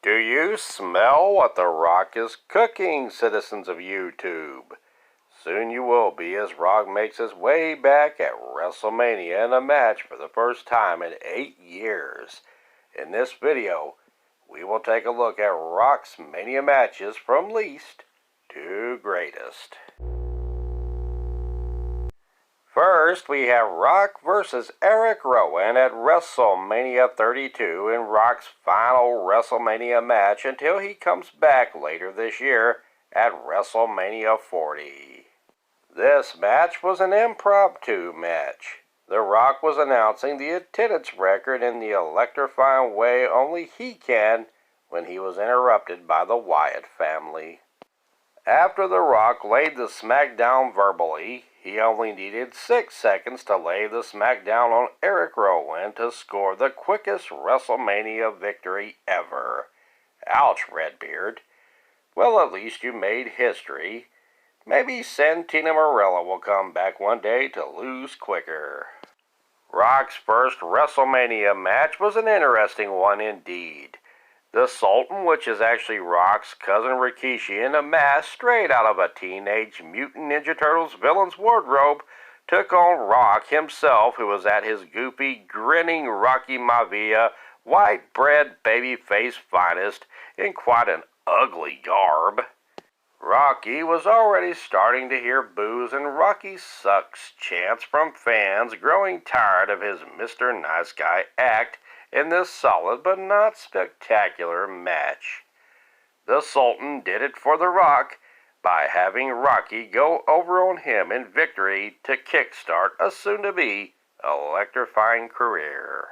Do you smell what The Rock is cooking, citizens of YouTube? Soon you will be, as Rock makes his way back at Wrestlemania in a match for the first time in 8 years. In this video, we will take a look at Rock's Mania matches from least to greatest. First, we have Rock versus Eric Rowan at WrestleMania 32 in Rock's final WrestleMania match until he comes back later this year at WrestleMania 40. This match was an impromptu match. The Rock was announcing the attendance record in the electrifying way only he can when he was interrupted by the Wyatt family. After The Rock laid the smackdown verbally, he only needed 6 seconds to lay the smackdown on Eric Rowan to score the quickest WrestleMania victory ever. Ouch, Redbeard. Well, at least you made history. Maybe Santina Marella will come back one day to lose quicker. Rock's first WrestleMania match was an interesting one indeed. The Sultan, which is actually Rock's cousin Rikishi in a mask straight out of a Teenage Mutant Ninja Turtles villain's wardrobe, took on Rock himself, who was at his goofy, grinning Rocky Maivia, white bread babyface finest, in quite an ugly garb. Rocky was already starting to hear boos and Rocky sucks chants from fans, growing tired of his Mr. Nice Guy act in this solid but not spectacular match. The Sultan did it for The Rock by having Rocky go over on him in victory to kickstart a soon-to-be electrifying career.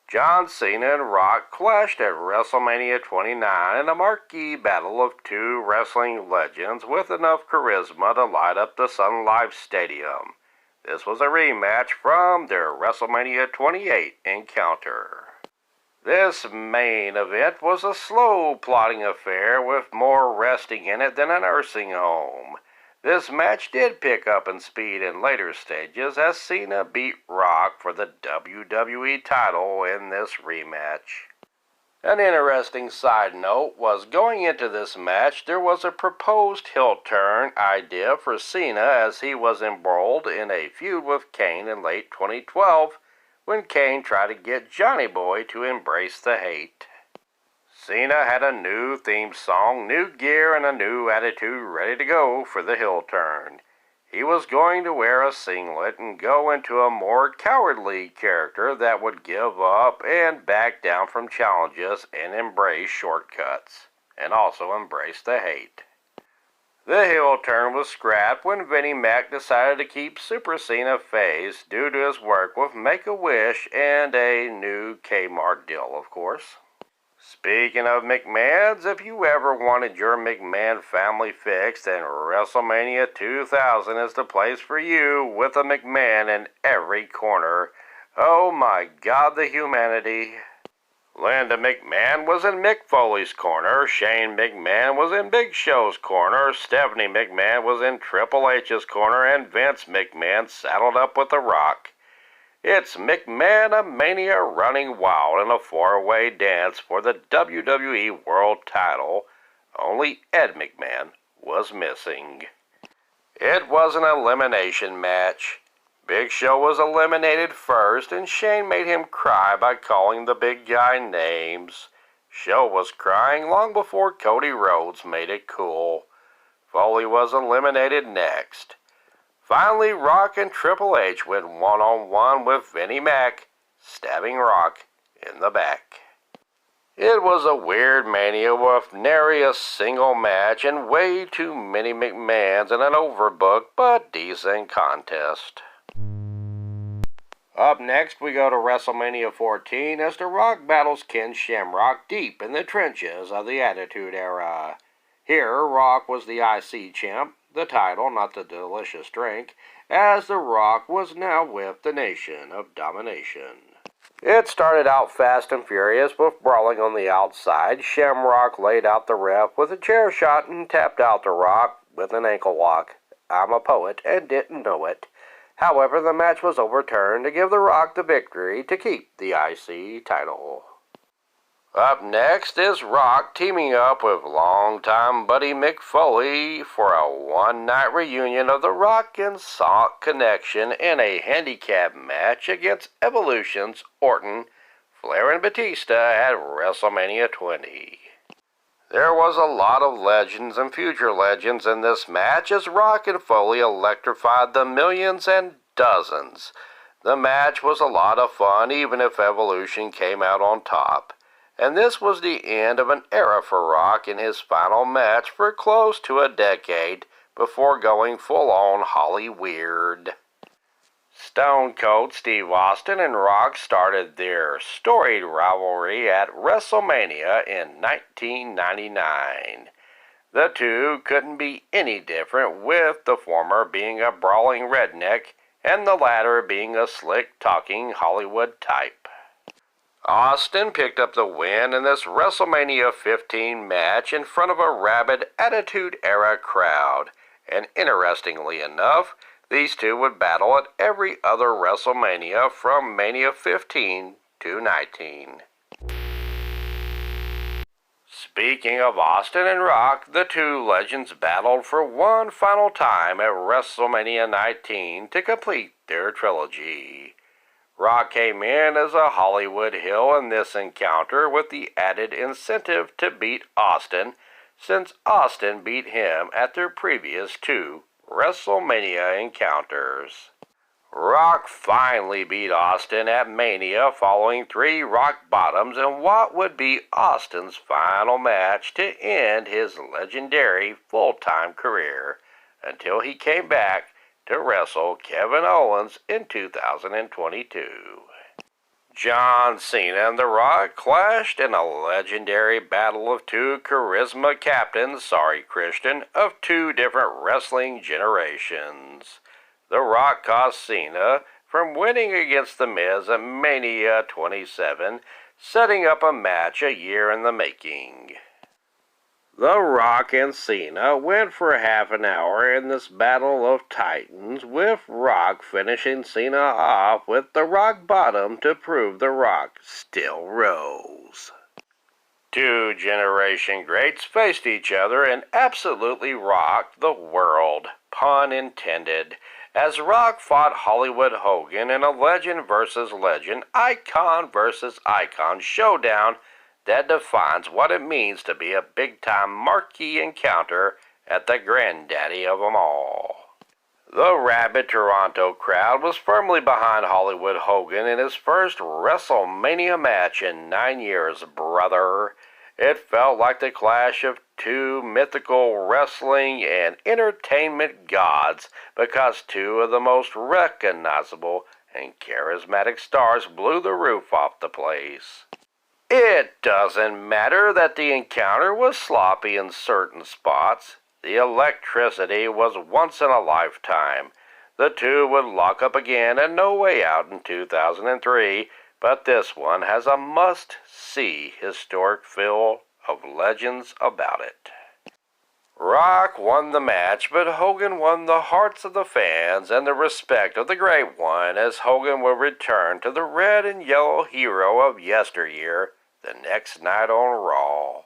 John Cena and Rock clashed at WrestleMania 29 in a marquee battle of two wrestling legends with enough charisma to light up the Sun Life Stadium. This was a rematch from their WrestleMania 28 encounter. This main event was a slow plodding affair with more wrestling in it than a nursing home. This match did pick up in speed in later stages as Cena beat Rock for the WWE title in this rematch. An interesting side note was going into this match there was a proposed heel turn idea for Cena as he was embroiled in a feud with Kane in late 2012 when Kane tried to get Johnny Boy to embrace the hate. Cena had a new theme song, new gear, and a new attitude ready to go for the heel turn. He was going to wear a singlet and go into a more cowardly character that would give up and back down from challenges and embrace shortcuts, and also embrace the hate. The heel turn was scrapped when Vinnie Mac decided to keep Super Cena face due to his work with Make-A-Wish and a new Kmart deal, of course. Speaking of McMahons, if you ever wanted your McMahon family fixed, then WrestleMania 2000 is the place for you with a McMahon in every corner. Oh my God, the humanity. Linda McMahon was in Mick Foley's corner, Shane McMahon was in Big Show's corner, Stephanie McMahon was in Triple H's corner, and Vince McMahon saddled up with The Rock. It's McMahon-a-mania running wild in a four-way dance for the WWE World title. Only Ed McMahon was missing. It was an elimination match. Big Show was eliminated first, and Shane made him cry by calling the big guy names. Show was crying long before Cody Rhodes made it cool. Foley was eliminated next. Finally, Rock and Triple H went one-on-one with Vinnie Mac, stabbing Rock in the back. It was a weird Mania with nary a single match and way too many McMahons in an overbooked but decent contest. Up next, we go to WrestleMania 14 as The Rock battles Ken Shamrock deep in the trenches of the Attitude Era. Here, Rock was the IC champ, the title, not the delicious drink, as The Rock was now with the Nation of Domination. It started out fast and furious with brawling on the outside. Shamrock laid out the ref with a chair shot and tapped out The Rock with an ankle lock. I'm a poet and didn't know it. However, the match was overturned to give The Rock the victory to keep the IC title. Up next is Rock teaming up with longtime buddy Mick Foley for a one-night reunion of the Rock and Sock connection in a handicap match against Evolution's Orton, Flair, and Batista at WrestleMania 20. There was a lot of legends and future legends in this match as Rock and Foley electrified the millions and dozens. The match was a lot of fun even if Evolution came out on top. And this was the end of an era for Rock in his final match for close to a decade before going full-on Hollyweird. Stone Cold Steve Austin and Rock started their storied rivalry at WrestleMania in 1999. The two couldn't be any different, with the former being a brawling redneck and the latter being a slick-talking Hollywood type. Austin picked up the win in this WrestleMania 15 match in front of a rabid Attitude-era crowd, and interestingly enough, these two would battle at every other WrestleMania from Mania 15 to 19. Speaking of Austin and Rock, the two legends battled for one final time at WrestleMania 19 to complete their trilogy. Rock came in as a Hollywood heel in this encounter with the added incentive to beat Austin, since Austin beat him at their previous two WrestleMania encounters. Rock finally beat Austin at Mania following 3 rock bottoms in what would be Austin's final match to end his legendary full-time career, until he came back to wrestle Kevin Owens in 2022. John Cena and The Rock clashed in a legendary battle of two charisma captains, Christian, of two different wrestling generations. The Rock cost Cena from winning against The Miz at Mania 27, setting up a match a year in the making. The Rock and Cena went for half an hour in this battle of titans, with Rock finishing Cena off with the rock bottom to prove The Rock still rose. Two generation greats faced each other and absolutely rocked the world, pun intended, as Rock fought Hollywood Hogan in a legend versus legend, icon versus icon showdown that defines what it means to be a big-time marquee encounter at the granddaddy of them all. The rabid Toronto crowd was firmly behind Hollywood Hogan in his first WrestleMania match in 9 years, brother. It felt like the clash of two mythical wrestling and entertainment gods, because two of the most recognizable and charismatic stars blew the roof off the place. It doesn't matter that the encounter was sloppy in certain spots. The electricity was once in a lifetime. The two would lock up again at No Way Out in 2003, but this one has a must-see historic feel of legends about it. Rock won the match, but Hogan won the hearts of the fans and the respect of the Great One, as Hogan will return to the red and yellow hero of yesteryear the next night on Raw.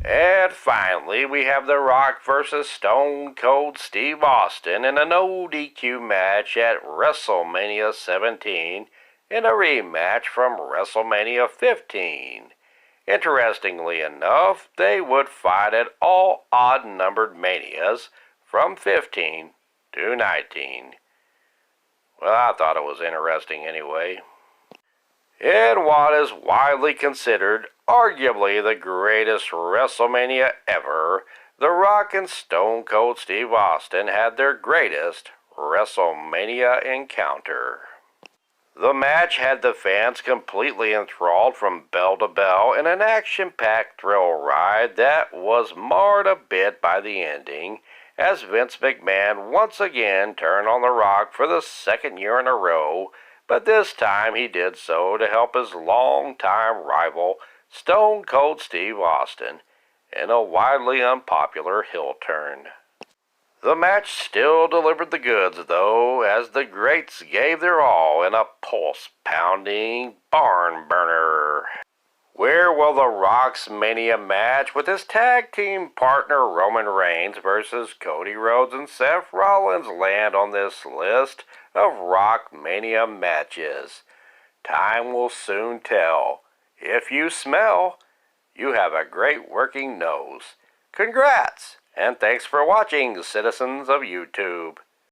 And finally, we have The Rock versus Stone Cold Steve Austin in a no DQ match at WrestleMania 17 in a rematch from WrestleMania 15. Interestingly enough, they would fight at all odd-numbered Manias from 15 to 19. Well, I thought it was interesting anyway. In what is widely considered arguably the greatest WrestleMania ever, The Rock and Stone Cold Steve Austin had their greatest WrestleMania encounter. The match had the fans completely enthralled from bell to bell in an action-packed thrill ride that was marred a bit by the ending, as Vince McMahon once again turned on The Rock for the second year in a row, but this time he did so to help his longtime rival, Stone Cold Steve Austin, in a widely unpopular heel turn. The match still delivered the goods, though, as the greats gave their all in a pulse-pounding barn burner. Where will The Rock's Mania match with his tag team partner Roman Reigns versus Cody Rhodes and Seth Rollins land on this list of Rock Mania matches? Time will soon tell. If you smell, you have a great working nose. Congrats, and thanks for watching, citizens of YouTube.